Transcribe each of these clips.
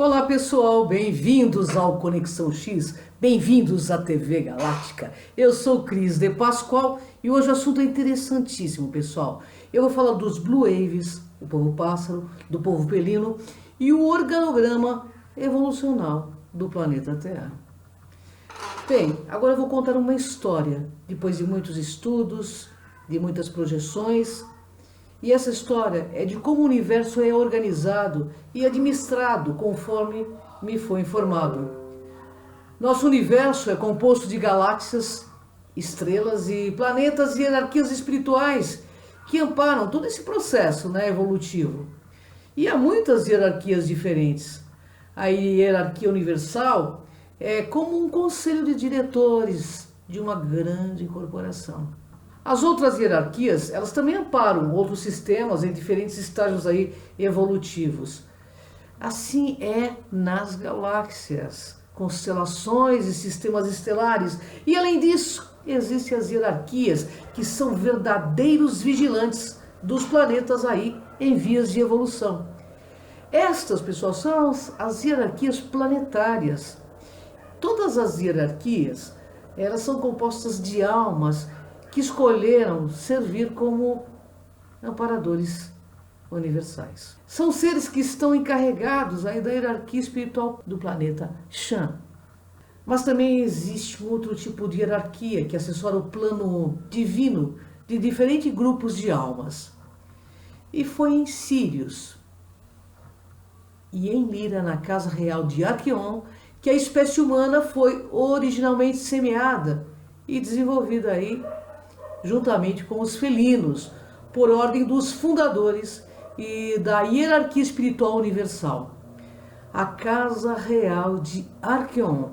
Olá pessoal, bem-vindos ao Conexão X, bem-vindos à TV Galáctica. Eu sou Cris de Pascoal e hoje o assunto é interessantíssimo, pessoal. Eu vou falar dos Blue Waves, o povo pássaro, do povo pelino e o organograma evolucional do planeta Terra. Bem, agora eu vou contar uma história, depois de muitos estudos, de muitas projeções. E essa história é de como o universo é organizado e administrado conforme me foi informado. Nosso universo é composto de galáxias, estrelas e planetas e hierarquias espirituais que amparam todo esse processo, evolutivo. E há muitas hierarquias diferentes. A hierarquia universal é como um conselho de diretores de uma grande corporação. As outras hierarquias, elas também amparam outros sistemas em diferentes estágios evolutivos. Assim é nas galáxias, constelações e sistemas estelares. E além disso, existem as hierarquias que são verdadeiros vigilantes dos planetas em vias de evolução. Estas, pessoal, são as hierarquias planetárias. Todas as hierarquias, elas são compostas de almas que escolheram servir como amparadores universais. São seres que estão encarregados da hierarquia espiritual do planeta Shan. Mas também existe um outro tipo de hierarquia que assessora o plano divino de diferentes grupos de almas. E foi em Sirius e em Lira, na casa real de Arqueon, que a espécie humana foi originalmente semeada e desenvolvida juntamente com os felinos, por ordem dos fundadores e da hierarquia espiritual universal. A Casa Real de Arqueon,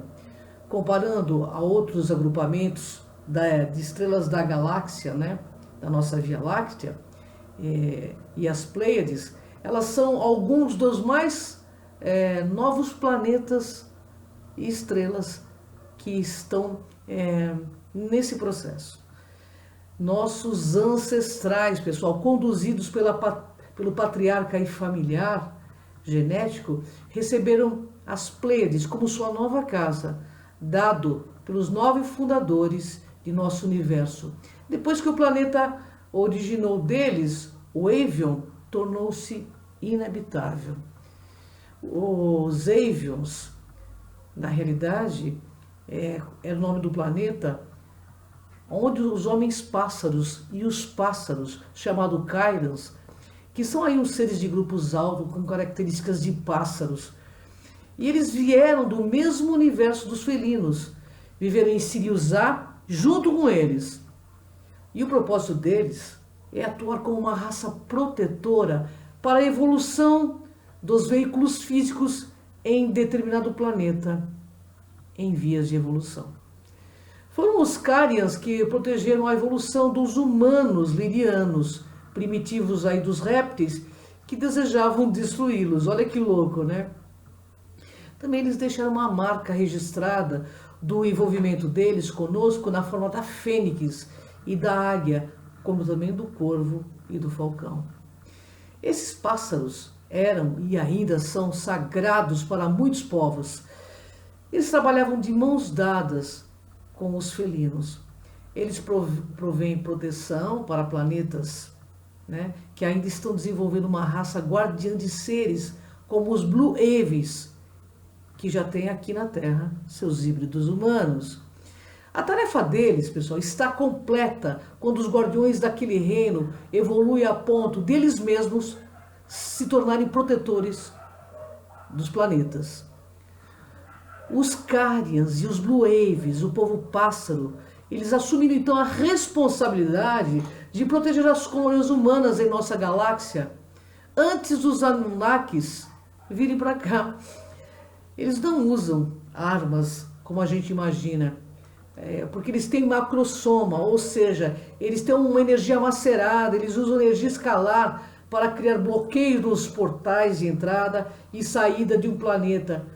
comparando a outros agrupamentos de estrelas da galáxia, da nossa Via Láctea, e as Pleiades, elas são alguns dos mais novos planetas e estrelas que estão nesse processo. Nossos ancestrais, pessoal, conduzidos pelo patriarca e familiar genético, receberam as Pleiades como sua nova casa, dado pelos 9 fundadores de nosso universo. Depois que o planeta originou deles, o Avion tornou-se inabitável. Os Avions, na realidade, é o nome do planeta onde os homens pássaros e os pássaros, chamados Cairans, que são uns seres de grupos altos com características de pássaros, e eles vieram do mesmo universo dos felinos, viveram em Sirius A junto com eles. E o propósito deles é atuar como uma raça protetora para a evolução dos veículos físicos em determinado planeta em vias de evolução. Foram os Carians que protegeram a evolução dos humanos lirianos, primitivos dos répteis, que desejavam destruí-los. Olha que louco, Também eles deixaram uma marca registrada do envolvimento deles conosco na forma da fênix e da águia, como também do corvo e do falcão. Esses pássaros eram e ainda são sagrados para muitos povos. Eles trabalhavam de mãos dadas com os felinos. Eles provêm proteção para planetas que ainda estão desenvolvendo uma raça guardiã de seres, como os Blue Waves, que já tem aqui na Terra seus híbridos humanos. A tarefa deles, pessoal, está completa quando os guardiões daquele reino evoluem a ponto deles mesmos se tornarem protetores dos planetas. Os Carians e os Blue Waves, o povo pássaro, eles assumiram então a responsabilidade de proteger as colônias humanas em nossa galáxia antes dos Anunnakis virem para cá. Eles não usam armas como a gente imagina, porque eles têm macrosoma, ou seja, eles têm uma energia macerada, eles usam energia escalar para criar bloqueios nos portais de entrada e saída de um planeta.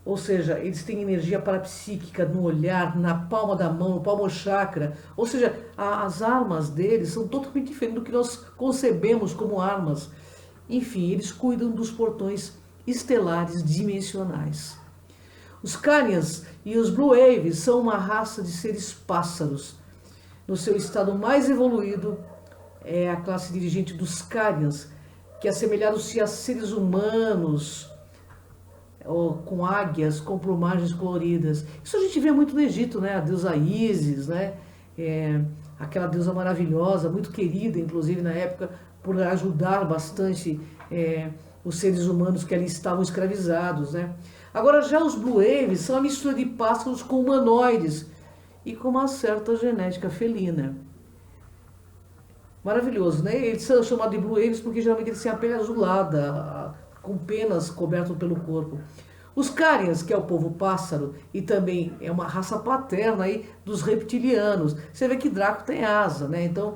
Ou seja, eles têm energia parapsíquica no olhar, na palma da mão, no palmo chakra. Ou seja, as armas deles são totalmente diferentes do que nós concebemos como armas. Enfim, eles cuidam dos portões estelares dimensionais. Os Carians e os Blue Waves são uma raça de seres pássaros. No seu estado mais evoluído é a classe dirigente dos Carians, que assemelharam-se a seres humanos, ou com águias, com plumagens coloridas. Isso a gente vê muito no Egito, né? A deusa Ísis, né? Aquela deusa maravilhosa, muito querida, inclusive na época, por ajudar bastante os seres humanos que ali estavam escravizados, né? Agora, já os Blue Waves são uma mistura de pássaros com humanoides e com uma certa genética felina. Maravilhoso, né? Eles são chamados de Blue Waves porque geralmente eles têm a pele azulada, com penas cobertas pelo corpo. Os Carians, que é o povo pássaro, e também é uma raça paterna aí dos reptilianos. Você vê que Draco tem asa, né? Então,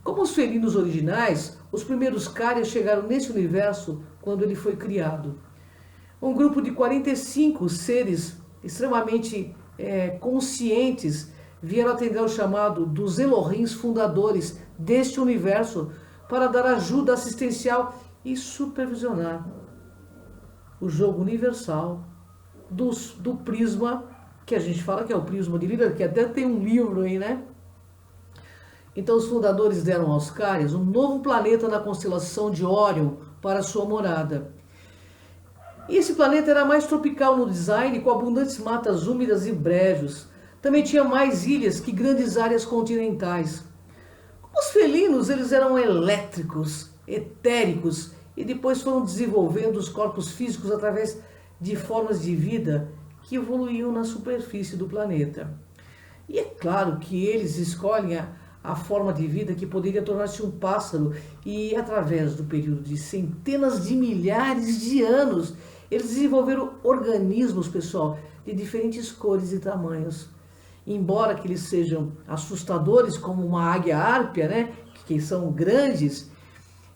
como os felinos originais, os primeiros Carians chegaram nesse universo quando ele foi criado. Um grupo de 45 seres extremamente conscientes vieram atender ao chamado dos Elohims fundadores deste universo para dar ajuda assistencial e supervisionar o jogo universal do prisma, que a gente fala que é o prisma de vida, que até tem um livro aí, né? Então os fundadores deram aos Carians um novo planeta na constelação de Órion para sua morada. E esse planeta era mais tropical no design, com abundantes matas úmidas e brejos. Também tinha mais ilhas que grandes áreas continentais. Os felinos, eles eram elétricos, etéricos, e depois foram desenvolvendo os corpos físicos através de formas de vida que evoluíam na superfície do planeta. E é claro que eles escolhem a forma de vida que poderia tornar-se um pássaro, e através do período de centenas de milhares de anos, eles desenvolveram organismos, pessoal, de diferentes cores e tamanhos. Embora que eles sejam assustadores, como uma águia árpia, né, que são grandes,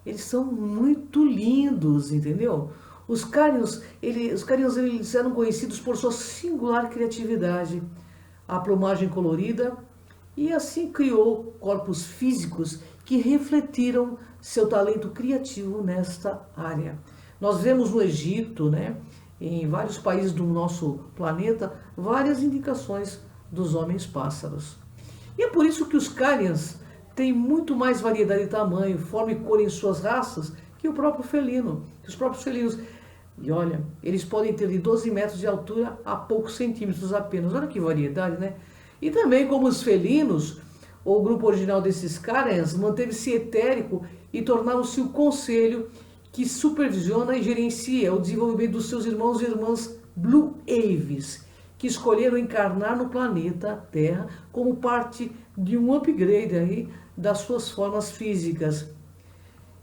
eles são muito lindos, entendeu? Os Carians, eles eram conhecidos por sua singular criatividade, a plumagem colorida, e assim criou corpos físicos que refletiram seu talento criativo nesta área. Nós vemos no Egito, né, em vários países do nosso planeta, várias indicações dos homens pássaros. E é por isso que os Carians têm muito mais variedade de tamanho, forma e cor em suas raças que o próprio felino, que os próprios felinos. E olha, eles podem ter de 12 metros de altura a poucos centímetros apenas. Olha que variedade, né? E também, como os felinos, o grupo original desses Carians manteve-se etérico e tornaram-se o conselho que supervisiona e gerencia o desenvolvimento dos seus irmãos e irmãs Blue Waves, que escolheram encarnar no planeta Terra como parte de um upgrade aí das suas formas físicas.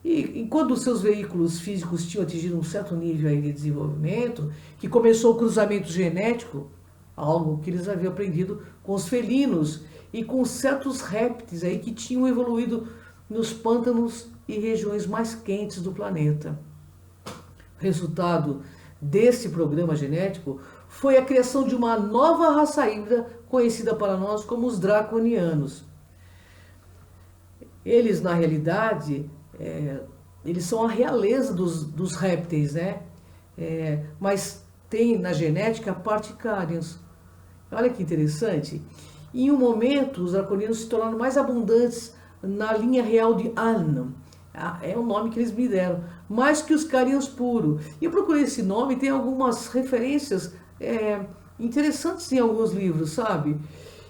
E enquanto os seus veículos físicos tinham atingido um certo nível aí de desenvolvimento, que começou o cruzamento genético, algo que eles haviam aprendido com os felinos e com certos répteis aí que tinham evoluído nos pântanos e regiões mais quentes do planeta. Resultado desse programa genético foi a criação de uma nova raça híbrida conhecida para nós como os draconianos. Eles, na realidade, eles são a realeza dos répteis, né? Mas tem na genética a parte Carians. Olha que interessante. Em um momento, os draconianos se tornaram mais abundantes na linha real de Alnam. É o nome que eles me deram. Mais que os Carians puro. E eu procurei esse nome, tem algumas referências interessantes em alguns livros, sabe?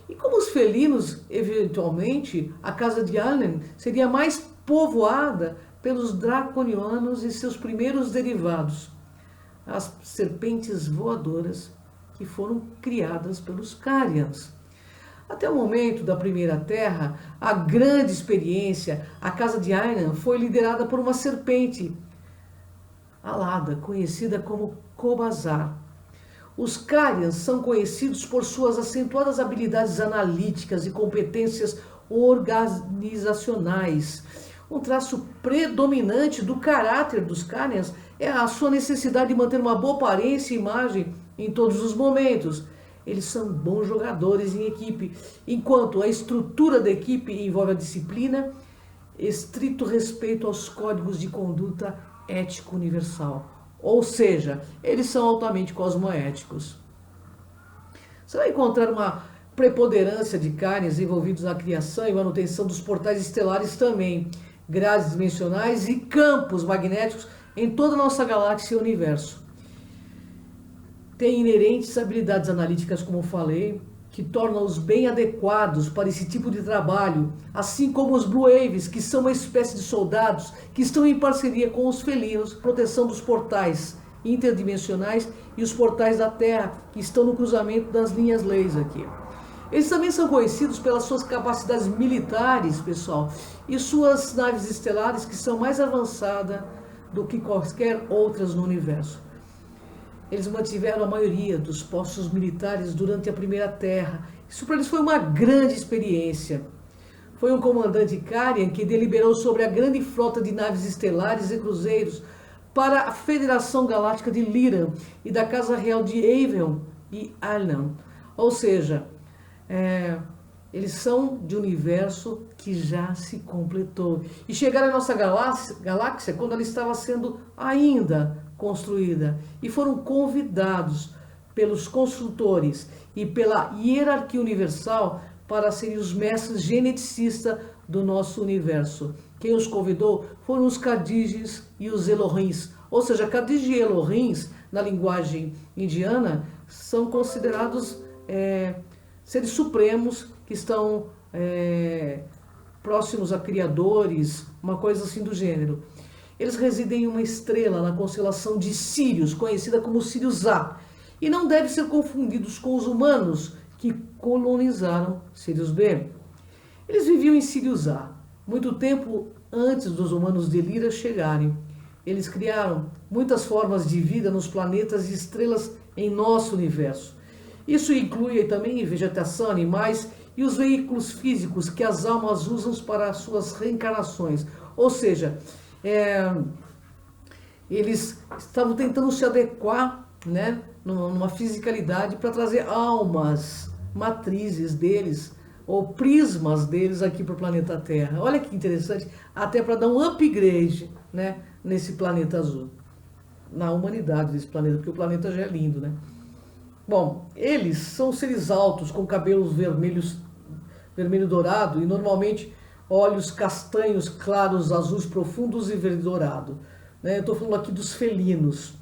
E como os felinos, eventualmente, a casa de Alnam seria mais povoada pelos draconianos e seus primeiros derivados, as serpentes voadoras que foram criadas pelos Carians. Até o momento da Primeira Terra, a grande experiência, a casa de Ainan, foi liderada por uma serpente alada, conhecida como Kobazar. Os Carians são conhecidos por suas acentuadas habilidades analíticas e competências organizacionais. Um traço predominante do caráter dos Carians é a sua necessidade de manter uma boa aparência e imagem em todos os momentos. Eles são bons jogadores em equipe, enquanto a estrutura da equipe envolve a disciplina, estrito respeito aos códigos de conduta ético universal. Ou seja, eles são altamente cosmoéticos. Você vai encontrar uma preponderância de carnes envolvidos na criação e manutenção dos portais estelares também, grades dimensionais e campos magnéticos em toda a nossa galáxia e universo. Tem inerentes habilidades analíticas, como eu falei, que tornam-os bem adequados para esse tipo de trabalho, assim como os Blue Waves, que são uma espécie de soldados que estão em parceria com os felinos, proteção dos portais interdimensionais e os portais da Terra, que estão no cruzamento das linhas laser aqui. Eles também são conhecidos pelas suas capacidades militares, pessoal, e suas naves estelares que são mais avançadas do que quaisquer outras no universo. Eles mantiveram a maioria dos postos militares durante a Primeira Terra. Isso para eles foi uma grande experiência. Foi um comandante Karian que deliberou sobre a grande frota de naves estelares e cruzeiros para a Federação Galáctica de Lyran e da Casa Real de Avion e Alnan. Ou seja, eles são de um universo que já se completou. E chegaram à nossa galáxia quando ela estava sendo ainda construída. E foram convidados pelos construtores e pela hierarquia universal para serem os mestres geneticistas do nosso universo. Quem os convidou foram os Khadijis e os Elohims. Ou seja, Khadij e Elohims, na linguagem indiana, são considerados seres supremos que estão próximos a criadores, uma coisa assim do gênero. Eles residem em uma estrela na constelação de Sírios, conhecida como Sirius A, e não devem ser confundidos com os humanos que colonizaram Sirius B. Eles viviam em Sirius A, muito tempo antes dos humanos de Lyra chegarem. Eles criaram muitas formas de vida nos planetas e estrelas em nosso universo. Isso inclui também vegetação, animais e os veículos físicos que as almas usam para suas reencarnações. Ou seja, eles estavam tentando se adequar, né, numa fisicalidade para trazer almas, matrizes deles, ou prismas deles aqui para o planeta Terra. Olha que interessante, até para dar um upgrade, né, nesse planeta azul, na humanidade desse planeta, porque o planeta já é lindo, né? Bom, eles são seres altos, com cabelos vermelho dourado e normalmente olhos castanhos, claros, azuis profundos e verde dourado. Eu estou falando aqui dos felinos.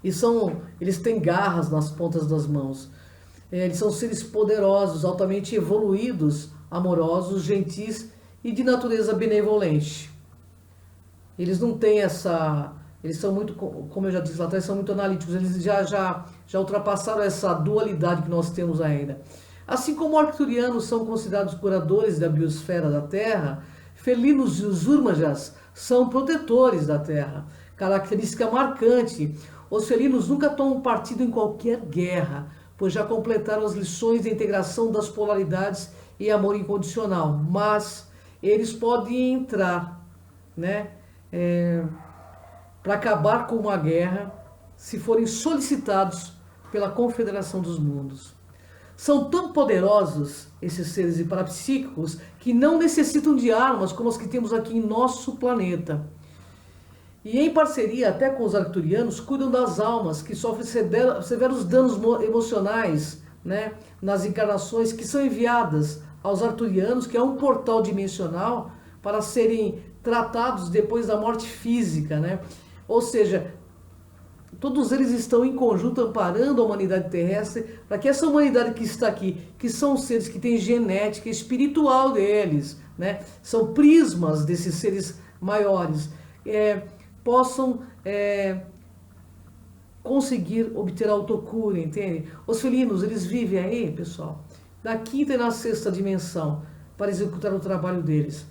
Eles têm garras nas pontas das mãos. Eles são seres poderosos, altamente evoluídos, amorosos, gentis e de natureza benevolente. Eles não têm eles são muito, como eu já disse lá atrás, são muito analíticos. Eles já ultrapassaram essa dualidade que nós temos ainda. Assim como arcturianos são considerados curadores da biosfera da Terra, felinos e os urmajas são protetores da Terra. Característica marcante, os felinos nunca tomam partido em qualquer guerra, pois já completaram as lições de integração das polaridades e amor incondicional. Mas eles podem entrar, né, para acabar com uma guerra se forem solicitados pela Confederação dos Mundos. São tão poderosos esses seres parapsíquicos que não necessitam de armas como as que temos aqui em nosso planeta. E em parceria até com os arcturianos, cuidam das almas que sofrem severos danos emocionais, né, nas encarnações que são enviadas aos arcturianos, que é um portal dimensional, para serem tratados depois da morte física, né? Ou seja, todos eles estão em conjunto amparando a humanidade terrestre para que essa humanidade que está aqui, que são seres que têm genética espiritual deles, né? São prismas desses seres maiores, possam conseguir obter autocura, entende? Os felinos, eles vivem aí, pessoal, na quinta e na sexta dimensão para executar o trabalho deles.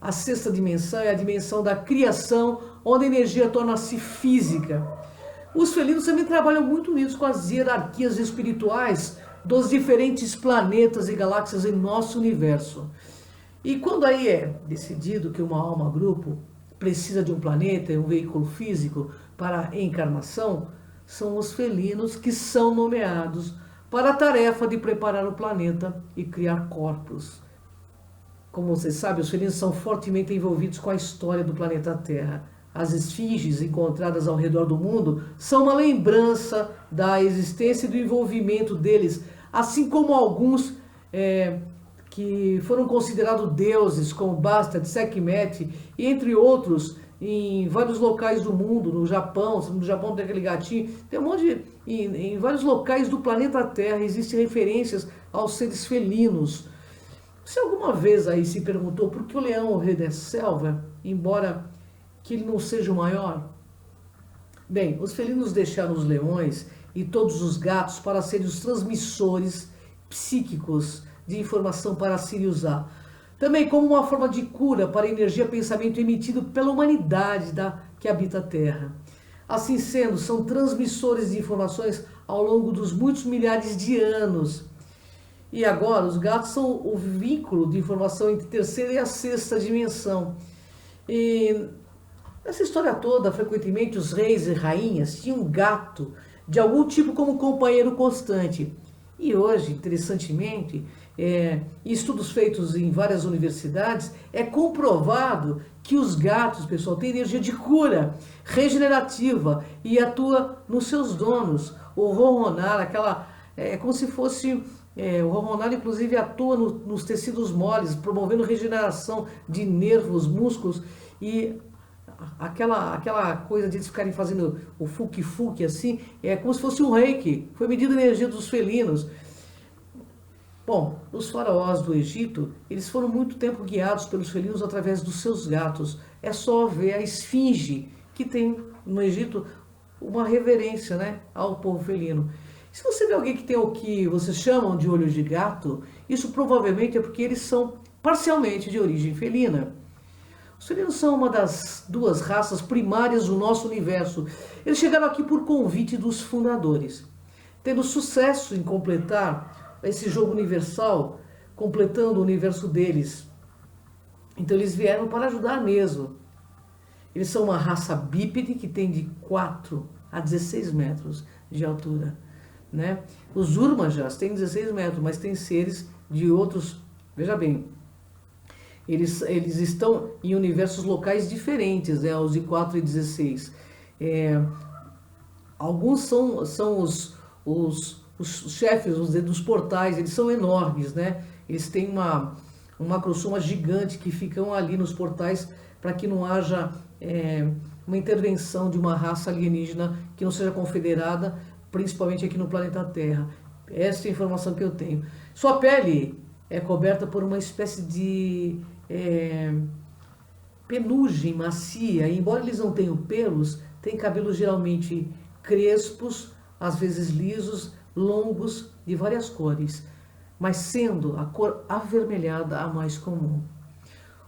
A sexta dimensão é a dimensão da criação, onde a energia torna-se física. Os felinos também trabalham muito unidos com as hierarquias espirituais dos diferentes planetas e galáxias em nosso universo. E quando aí é decidido que uma alma-grupo precisa de um planeta e um veículo físico para a encarnação, são os felinos que são nomeados para a tarefa de preparar o planeta e criar corpos. Como vocês sabem, os felinos são fortemente envolvidos com a história do planeta Terra. as esfinges encontradas ao redor do mundo são uma lembrança da existência e do envolvimento deles, assim como alguns que foram considerados deuses, como Bastet, Sekhmet, e entre outros, em vários locais do mundo, no Japão tem aquele gatinho, tem um monte de... Em vários locais do planeta Terra existem referências aos seres felinos. Você alguma vez aí se perguntou por que o leão é o rei da selva, embora que ele não seja o maior? Bem, os felinos deixaram os leões e todos os gatos para serem os transmissores psíquicos de informação para se usar. Também como uma forma de cura para a energia pensamento emitido pela humanidade que habita a Terra. Assim sendo, são transmissores de informações ao longo dos muitos milhares de anos. E agora, os gatos são o vínculo de informação entre a terceira e a sexta dimensão. E nessa história toda, frequentemente os reis e rainhas tinham um gato de algum tipo como companheiro constante. E hoje, interessantemente, em estudos feitos em várias universidades, é comprovado que os gatos, pessoal, têm energia de cura, regenerativa e atua nos seus donos. O ronronar, é como se fosse... o ronronar, inclusive, atua nos tecidos moles, promovendo regeneração de nervos, músculos e aquela coisa de eles ficarem fazendo o fuki-fuki assim, é como se fosse um reiki. Foi medida a energia dos felinos. Bom, os faraós do Egito, eles foram muito tempo guiados pelos felinos através dos seus gatos. É só ver a esfinge, que tem no Egito uma reverência, né, ao povo felino. Se você vê alguém que tem o que vocês chamam de olhos de gato, isso provavelmente é porque eles são parcialmente de origem felina. Os felinos são uma das duas raças primárias do nosso universo. Eles chegaram aqui por convite dos fundadores. Tendo sucesso em completar esse jogo universal, completando o universo deles. Então eles vieram para ajudar mesmo. Eles são uma raça bípede que tem de 4 a 16 metros de altura. Né? Os Urmajas têm 16 metros, mas tem seres de outros... Veja bem, eles estão em universos locais diferentes, né? Os de 4 e 16. Alguns são os chefes dos portais, eles são enormes, né? Eles têm uma macrosoma gigante que ficam ali nos portais para que não haja uma intervenção de uma raça alienígena que não seja confederada, principalmente aqui no planeta Terra. Essa é a informação que eu tenho. Sua pele é coberta por uma espécie de penugem macia, e embora eles não tenham pelos, têm cabelos geralmente crespos, às vezes lisos, longos, de várias cores, mas sendo a cor avermelhada a mais comum.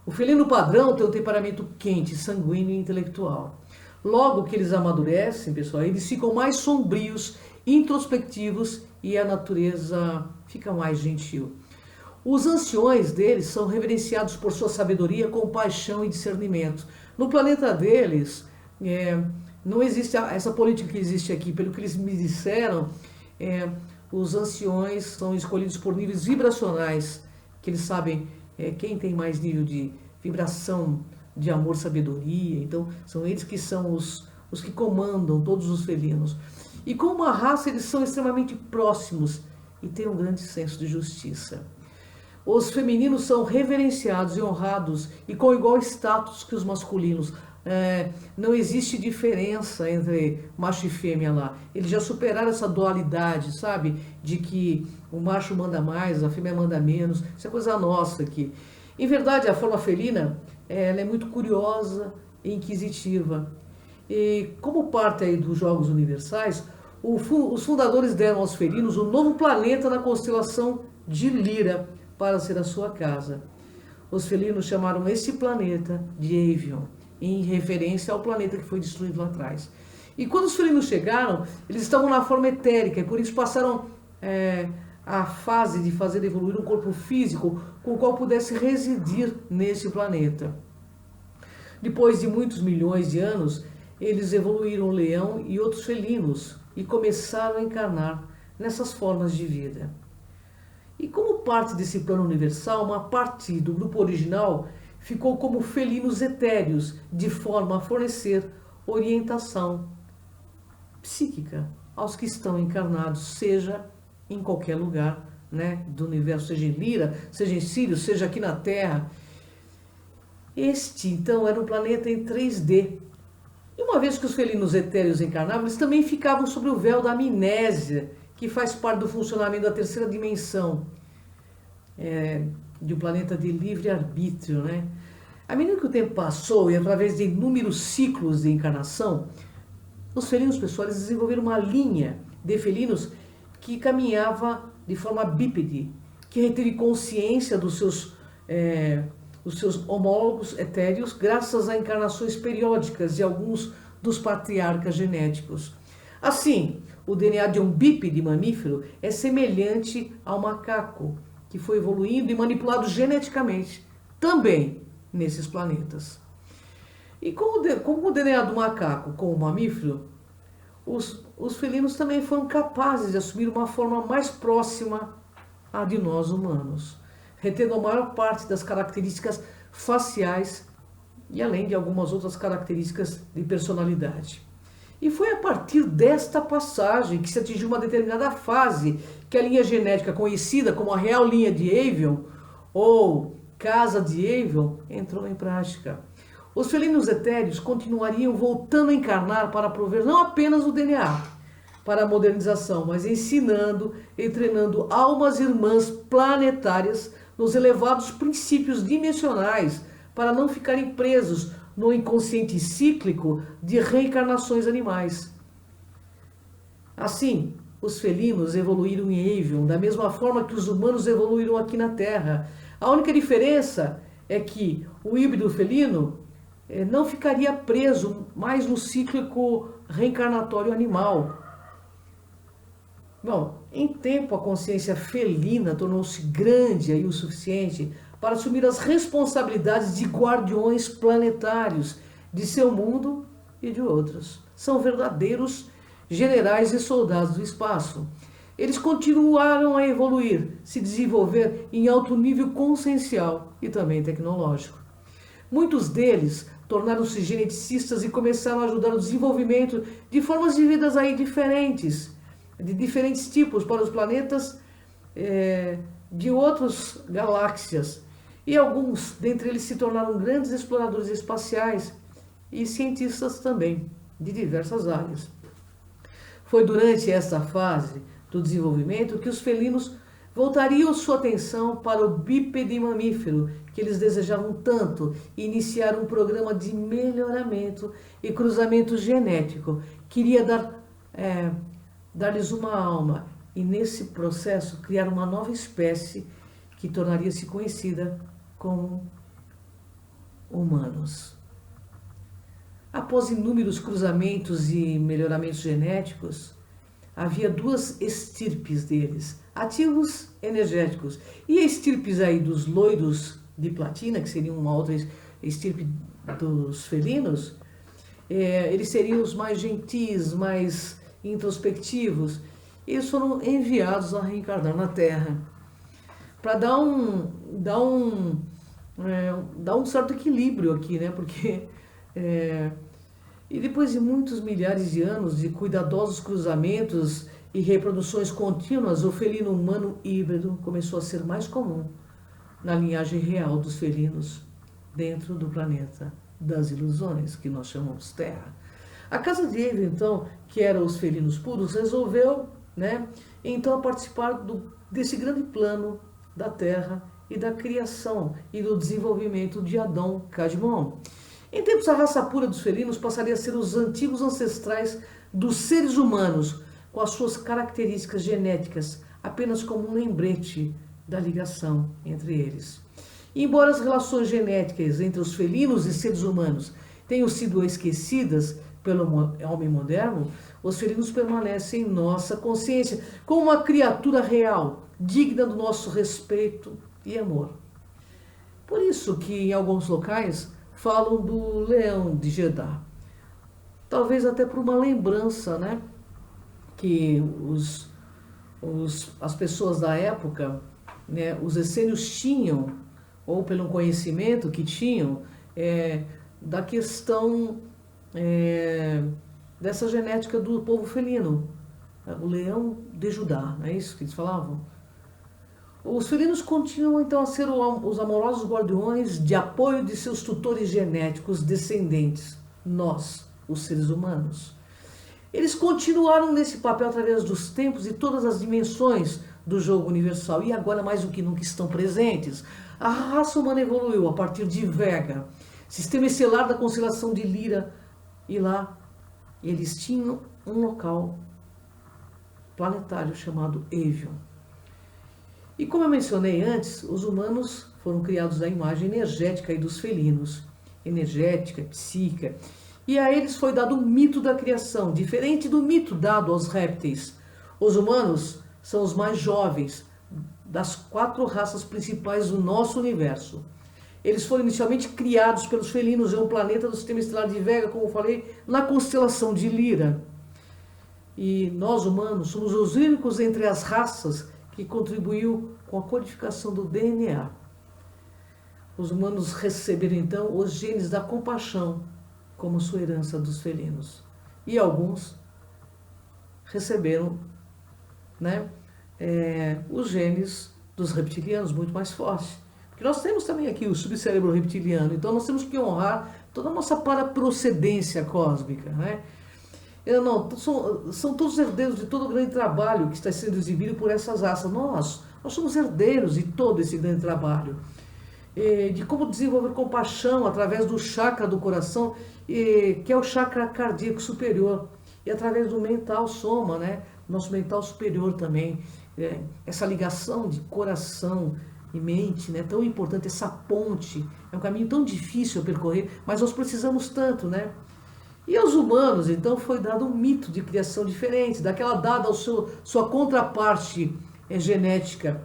O felino padrão tem um temperamento quente, sanguíneo e intelectual. Logo que eles amadurecem, pessoal, eles ficam mais sombrios, introspectivos e a natureza fica mais gentil. Os anciões deles são reverenciados por sua sabedoria, compaixão e discernimento. No planeta deles, não existe essa política que existe aqui. Pelo que eles me disseram, os anciões são escolhidos por níveis vibracionais, que eles sabem quem tem mais nível de vibração, de amor, sabedoria. Então, são eles que são os que comandam todos os felinos. E como uma raça, eles são extremamente próximos e têm um grande senso de justiça. Os femininos são reverenciados e honrados e com igual status que os masculinos. Não existe diferença entre macho e fêmea lá. Eles já superaram essa dualidade, sabe? De que o macho manda mais, a fêmea manda menos. Isso é coisa nossa aqui. Em verdade, a forma felina ela é muito curiosa e inquisitiva. E como parte aí dos Jogos Universais, os fundadores deram aos felinos um novo planeta na constelação de Lira para ser a sua casa. Os felinos chamaram esse planeta de Avion, em referência ao planeta que foi destruído lá atrás. E quando os felinos chegaram, eles estavam na forma etérica, e por isso passaram a fase de fazer evoluir um corpo físico com o qual pudesse residir nesse planeta. Depois de muitos milhões de anos, eles evoluíram o leão e outros felinos e começaram a encarnar nessas formas de vida. E como parte desse plano universal, uma parte do grupo original ficou como felinos etéreos, de forma a fornecer orientação psíquica aos que estão encarnados, seja em qualquer lugar, né, do universo, seja em Lira, seja em Sírio, seja aqui na Terra. Este, então, era um planeta em 3D. E uma vez que os felinos etéreos encarnavam, eles também ficavam sobre o véu da amnésia, que faz parte do funcionamento da terceira dimensão, de um planeta de livre-arbítrio, né? À medida que o tempo passou e através de inúmeros ciclos de encarnação, os felinos, pessoal, eles desenvolveram uma linha de felinos que caminhava de forma bípede, que reteve consciência dos seus homólogos etéreos graças a encarnações periódicas de alguns dos patriarcas genéticos. Assim, o DNA de um bípede mamífero é semelhante ao macaco, que foi evoluindo e manipulado geneticamente, também nesses planetas. E como o DNA do macaco com o mamífero, os felinos também foram capazes de assumir uma forma mais próxima à de nós humanos, retendo a maior parte das características faciais e além de algumas outras características de personalidade. E foi a partir desta passagem que se atingiu uma determinada fase que a linha genética conhecida como a Real Linha de Avion ou Casa de Avion entrou em prática. Os felinos etéreos continuariam voltando a encarnar para prover não apenas o DNA para a modernização, mas ensinando e treinando almas irmãs planetárias nos elevados princípios dimensionais para não ficarem presos no inconsciente cíclico de reencarnações animais. Assim, os felinos evoluíram em Avion da mesma forma que os humanos evoluíram aqui na Terra. A única diferença é que o híbrido felino não ficaria preso mais no cíclico reencarnatório animal. Bom, em tempo a consciência felina tornou-se grande aí o suficiente para assumir as responsabilidades de guardiões planetários de seu mundo e de outros. São verdadeiros generais e soldados do espaço. Eles continuaram a evoluir, se desenvolver em alto nível consciencial e também tecnológico. Muitos deles tornaram-se geneticistas e começaram a ajudar no desenvolvimento de formas de vidas aí diferentes, de diferentes tipos para os planetas de outras galáxias. E alguns dentre eles se tornaram grandes exploradores espaciais e cientistas também, de diversas áreas. Foi durante essa fase do desenvolvimento que os felinos voltariam sua atenção para o bípede mamífero, que eles desejavam tanto, e iniciaram um programa de melhoramento e cruzamento genético. Queria dar-lhes uma alma e, nesse processo, criar uma nova espécie que tornaria-se conhecida como humanos. Após inúmeros cruzamentos e melhoramentos genéticos, havia duas estirpes deles, ativos energéticos. E a estirpes aí dos loiros de platina, que seriam uma outra estirpe dos felinos, eles seriam os mais gentis, mais introspectivos. Eles foram enviados a reencarnar na Terra para dar um certo equilíbrio aqui, né? Porque e depois de muitos milhares de anos de cuidadosos cruzamentos e reproduções contínuas, o felino humano híbrido começou a ser mais comum na linhagem real dos felinos dentro do planeta das ilusões, que nós chamamos Terra. A Casa de Avion, então, que era os felinos puros, resolveu, né, então, participar desse grande plano da Terra e da criação e do desenvolvimento de Adão Kadmon. Em tempos, a raça pura dos felinos passaria a ser os antigos ancestrais dos seres humanos, com as suas características genéticas, apenas como um lembrete da ligação entre eles. E embora as relações genéticas entre os felinos e seres humanos tenham sido esquecidas pelo homem moderno, os felinos permanecem em nossa consciência como uma criatura real, digna do nosso respeito e amor. Por isso que em alguns locais falam do leão de Jeddah. Talvez até por uma lembrança, né, que as pessoas da época, né, os essênios tinham ou pelo conhecimento que tinham da questão dessa genética do povo felino, o leão de Judá, não é isso que eles falavam? Os felinos continuam então a ser os amorosos guardiões de apoio de seus tutores genéticos descendentes, nós, os seres humanos. Eles continuaram nesse papel através dos tempos e todas as dimensões do jogo universal, e agora mais do que nunca estão presentes. A raça humana evoluiu a partir de Vega, sistema estelar da constelação de Lira, e lá eles tinham um local planetário chamado Avion. E como eu mencionei antes, os humanos foram criados da imagem energética aí dos felinos, energética, psíquica, e a eles foi dado o mito da criação, diferente do mito dado aos répteis. Os humanos são os mais jovens das 4 raças principais do nosso universo. Eles foram inicialmente criados pelos felinos em um planeta do sistema estelar de Vega, como eu falei, na constelação de Lira. E nós, humanos, somos os únicos entre as raças que contribuiu com a codificação do DNA. Os humanos receberam, então, os genes da compaixão como sua herança dos felinos. E alguns receberam, os genes dos reptilianos muito mais fortes. Porque nós temos também aqui o subcérebro reptiliano, então nós temos que honrar toda a nossa paraprocedência cósmica, são todos herdeiros de todo o grande trabalho que está sendo exibido por essas raças. Nós somos herdeiros de todo esse grande trabalho. De como desenvolver compaixão através do chakra do coração, que é o chakra cardíaco superior, e através do mental soma, nosso mental superior também. Essa ligação de coração e mente, tão importante, essa ponte, é um caminho tão difícil a percorrer, mas nós precisamos tanto, E aos humanos, então, foi dado um mito de criação diferente, daquela dada sua contraparte genética,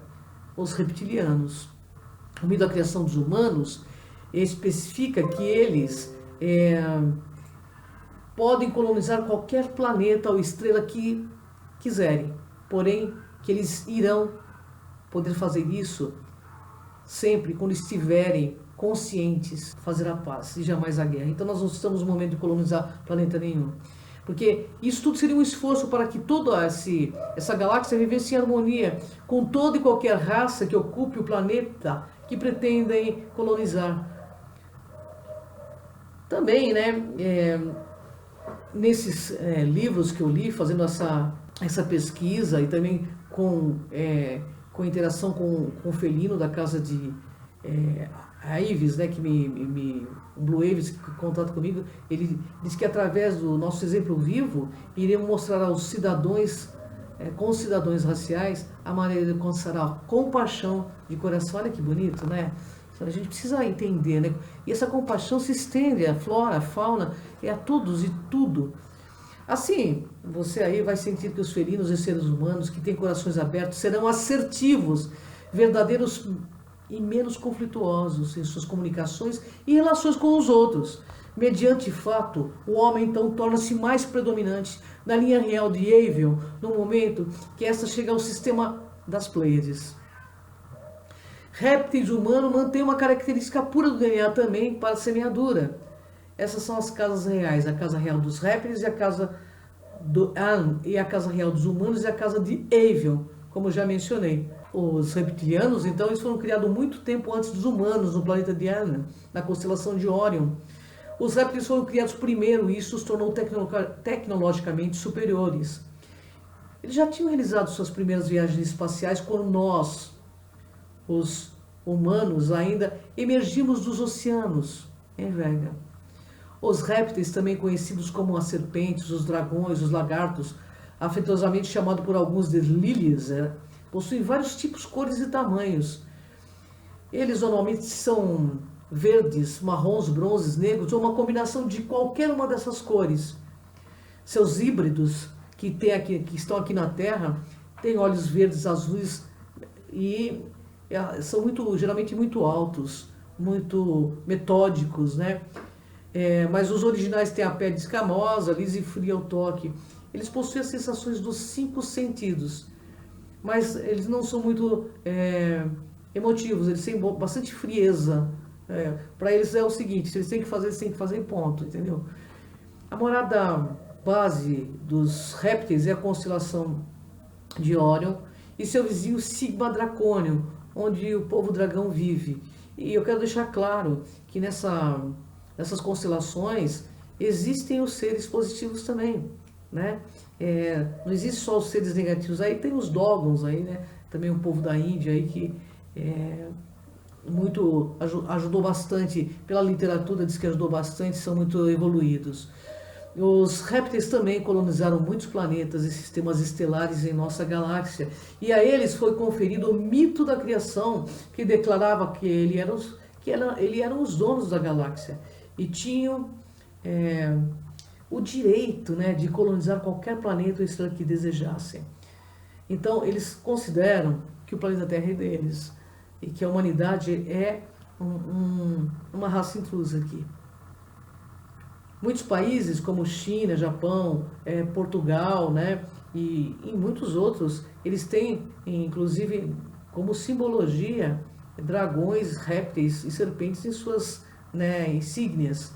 os reptilianos. O mito da criação dos humanos especifica que eles podem colonizar qualquer planeta ou estrela que quiserem, porém que eles irão poder fazer isso sempre quando estiverem conscientes, fazer a paz e jamais a guerra. Então nós não estamos no momento de colonizar planeta nenhum, porque isso tudo seria um esforço para que toda essa galáxia vivesse em harmonia com toda e qualquer raça que ocupe o planeta que pretendem colonizar. Também, nesses livros que eu li, fazendo essa pesquisa e também com interação com o felino da casa de a Ives, o Blue Aves, que contata comigo, ele diz que através do nosso exemplo vivo, iremos mostrar aos cidadãos, concidadãos raciais, a maneira de alcançar a compaixão de coração. Olha que bonito, A gente precisa entender, E essa compaixão se estende à flora, à fauna, a todos e tudo. Assim, você aí vai sentir que os felinos e seres humanos que têm corações abertos serão assertivos, verdadeiros e menos conflituosos em suas comunicações e relações com os outros. Mediante fato, o homem então torna-se mais predominante na linha real de Avion, no momento que esta chega ao sistema das Pleiades. Répteis humanos mantêm uma característica pura do DNA também para a semeadura. Essas são as casas reais, a casa real dos répteis e a casa real dos humanos e a casa de Avion, como já mencionei. Os reptilianos, então, eles foram criados muito tempo antes dos humanos no planeta Diana, na constelação de Órion. Os répteis foram criados primeiro e isso os tornou tecnologicamente superiores. Eles já tinham realizado suas primeiras viagens espaciais quando nós, os humanos, ainda emergimos dos oceanos em Vega. Os répteis, também conhecidos como as serpentes, os dragões, os lagartos, afetuosamente chamado por alguns de lílias, possuem vários tipos, cores e tamanhos. Eles normalmente são verdes, marrons, bronzes, negros ou uma combinação de qualquer uma dessas cores. Seus híbridos que estão aqui na Terra têm olhos verdes, azuis e são geralmente muito altos, muito metódicos, mas os originais têm a pele escamosa, lisa e fria ao toque. Eles possuem as sensações dos 5 sentidos, mas eles não são muito emotivos, eles têm bastante frieza. Para eles é o seguinte, se eles têm que fazer, eles têm que fazer em ponto, entendeu? A morada base dos répteis é a constelação de Órion e seu vizinho Sigma Draconium, onde o povo dragão vive. E eu quero deixar claro que nessas constelações existem os seres positivos também, né? Não existe só os seres negativos, aí tem os Dogons aí, né? Também o povo da Índia aí que ajudou bastante pela literatura, diz que ajudou bastante, são muito evoluídos. Os répteis também colonizaram muitos planetas e sistemas estelares em nossa galáxia, e a eles foi conferido o mito da criação, que declarava que eles eram os donos da galáxia e tinham o direito, né, de colonizar qualquer planeta ou estrela que desejassem. Então eles consideram que o planeta Terra é deles e que a humanidade é uma raça intrusa aqui. Muitos países como China, Japão, Portugal, né, e muitos outros, eles têm, inclusive, como simbologia, dragões, répteis e serpentes em suas, né, insígnias.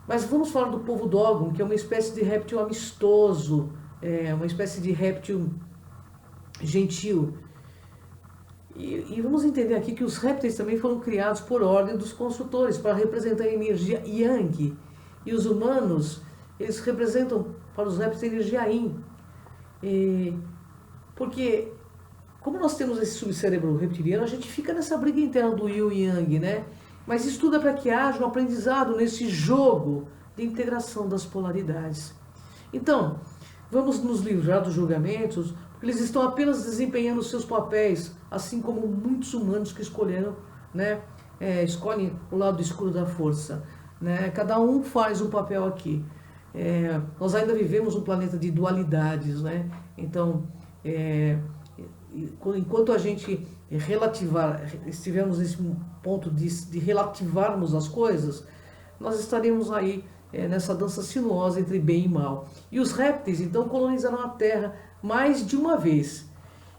Mas vamos falar do povo Dogon, que é uma espécie de réptil amistoso, uma espécie de réptil gentil. E vamos entender aqui que os répteis também foram criados por ordem dos construtores para representar a energia Yang. E os humanos, eles representam para os répteis a energia Yin. Porque, como nós temos esse subcérebro reptiliano, a gente fica nessa briga interna do Yin e Yang, né? Mas estuda para que haja um aprendizado nesse jogo de integração das polaridades. Então, vamos nos livrar dos julgamentos, porque eles estão apenas desempenhando seus papéis, assim como muitos humanos que escolheram, né? Escolhem o lado escuro da força. Né? Cada um faz um papel aqui. Nós ainda vivemos um planeta de dualidades, né? Então, enquanto a gente estivermos nesse ponto de relativarmos as coisas, nós estaremos aí nessa dança sinuosa entre bem e mal. E os répteis, então, colonizaram a Terra mais de uma vez.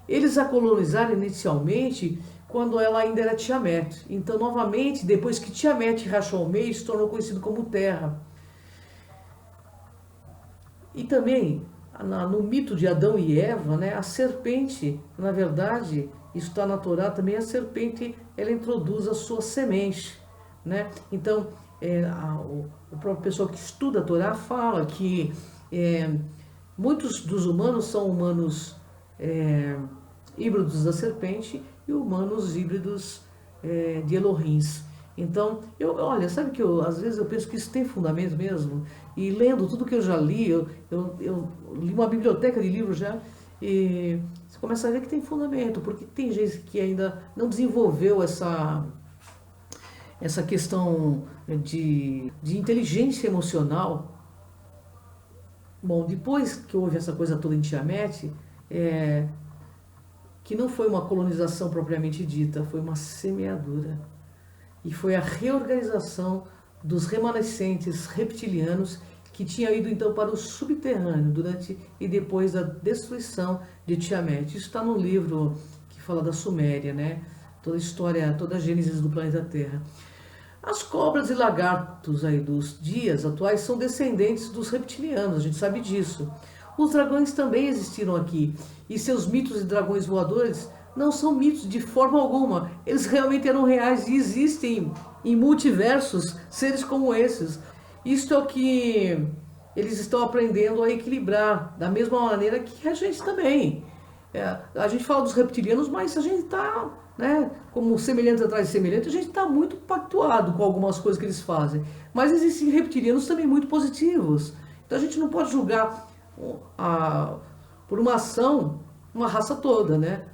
Eles a colonizaram inicialmente quando ela ainda era Tiamat. Então, novamente, depois que Tiamat rachou ao meio, se tornou conhecido como Terra. E também, no mito de Adão e Eva, né, a serpente, na verdade, isso está na Torá também, a serpente, ela introduz a sua semente, né? Então, o próprio pessoal que estuda a Torá fala que muitos dos humanos são humanos híbridos da serpente e humanos híbridos de Elohims. Então, olha, sabe que às vezes eu penso que isso tem fundamento mesmo, e lendo tudo que eu já li, eu li uma biblioteca de livros já, e você começa a ver que tem fundamento, porque tem gente que ainda não desenvolveu essa questão de inteligência emocional. Bom, depois que houve essa coisa toda em Tiamat, que não foi uma colonização propriamente dita, foi uma semeadura. E foi a reorganização dos remanescentes reptilianos que tinham ido então para o subterrâneo durante e depois da destruição de Tiamat. Isso está no livro que fala da Suméria, né? Toda a história, toda a gênese do planeta Terra. As cobras e lagartos aí dos dias atuais são descendentes dos reptilianos, a gente sabe disso. Os dragões também existiram aqui, e seus mitos de dragões voadores não são mitos de forma alguma. Eles realmente eram reais e existem em multiversos seres como esses. Isto é o que eles estão aprendendo a equilibrar, da mesma maneira que a gente também. A gente fala dos reptilianos, mas a gente está, né, como semelhante atrás de semelhante, a gente está muito pactuado com algumas coisas que eles fazem. Mas existem reptilianos também muito positivos. Então a gente não pode julgar por uma ação uma raça toda, né?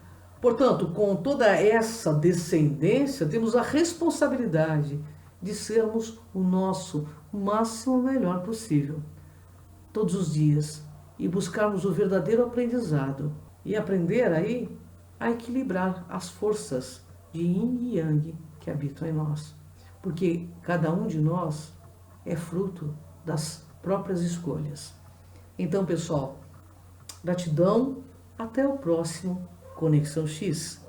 Portanto, com toda essa descendência, temos a responsabilidade de sermos o nosso máximo melhor possível, todos os dias, e buscarmos o verdadeiro aprendizado, e aprender aí a equilibrar as forças de Yin e Yang que habitam em nós, porque cada um de nós é fruto das próprias escolhas. Então, pessoal, gratidão, até o próximo Conexão X.